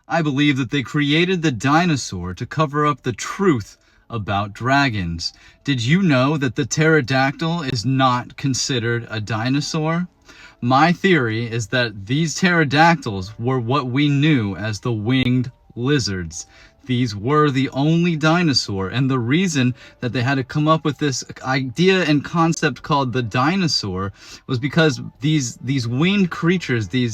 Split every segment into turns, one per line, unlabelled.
I believe that they created the dinosaur to cover up the truth about dragons. Did you know that the pterodactyl is not considered a dinosaur? My theory is that these pterodactyls were what we knew as the winged lizards. These were the only dinosaur, and the reason that they had to come up with this idea and concept called the dinosaur was because these winged creatures, the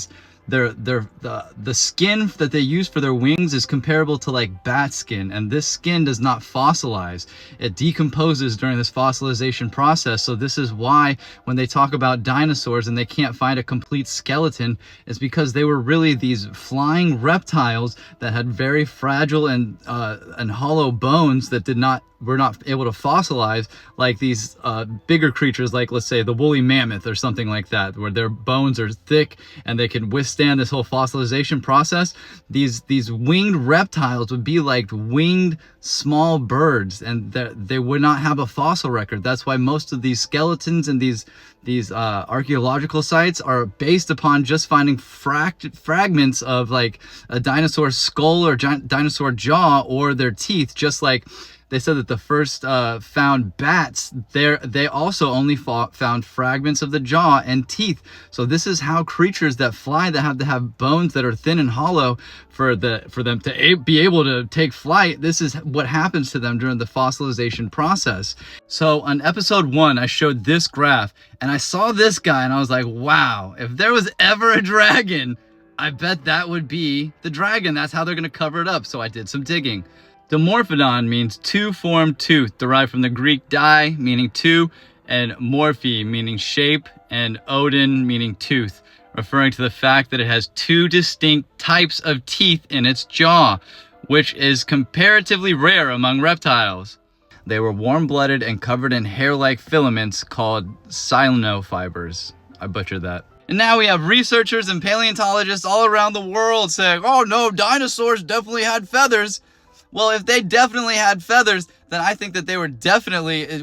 skin that they use for their wings is comparable to like bat skin, and this skin does not fossilize. It decomposes during this fossilization process. So this is why when they talk about dinosaurs and they can't find a complete skeleton, it's because they were really these flying reptiles that had very fragile and hollow bones that were not able to fossilize like these bigger creatures, like let's say the woolly mammoth or something like that, where their bones are thick and they can withstand this whole fossilization process. These winged reptiles would be like winged small birds, and they would not have a fossil record. That's why most of these skeletons and these archaeological sites are based upon just finding fragments of like a dinosaur skull or dinosaur jaw or their teeth. Just like they said that the first found bats, they also only found fragments of the jaw and teeth. So this is how creatures that fly, that have to have bones that are thin and hollow for them to be able to take flight, this is what happens to them during the fossilization process. So on episode 1, I showed this graph, and I saw this guy, and I was like, wow, if there was ever a dragon, I bet that would be the dragon. That's how they're going to cover it up. So I did some digging. Dimorphodon means two-formed tooth, derived from the Greek di, meaning two, and morphe, meaning shape, and odin, meaning tooth, referring to the fact that it has two distinct types of teeth in its jaw, which is comparatively rare among reptiles. They were warm-blooded and covered in hair-like filaments called cyanofibers. I butchered that. And now we have researchers and paleontologists all around the world saying, oh no, dinosaurs definitely had feathers. Well, if they definitely had feathers, then I think that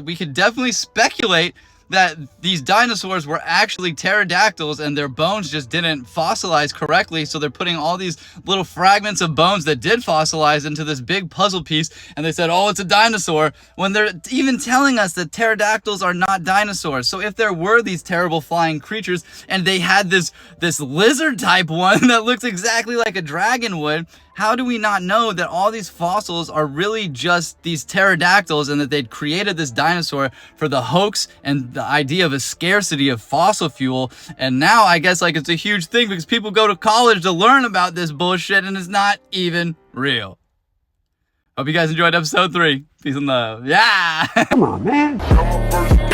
we could definitely speculate that these dinosaurs were actually pterodactyls and their bones just didn't fossilize correctly. So they're putting all these little fragments of bones that did fossilize into this big puzzle piece, and they said, oh, it's a dinosaur, when they're even telling us that pterodactyls are not dinosaurs. So if there were these terrible flying creatures and they had this lizard type one that looks exactly like a dragon would, how do we not know that all these fossils are really just these pterodactyls, and that they'd created this dinosaur for the hoax and the idea of a scarcity of fossil fuel? And now I guess like it's a huge thing because people go to college to learn about this bullshit, and it's not even real. Hope you guys enjoyed episode 3. Peace and love. Yeah!
Come on, man.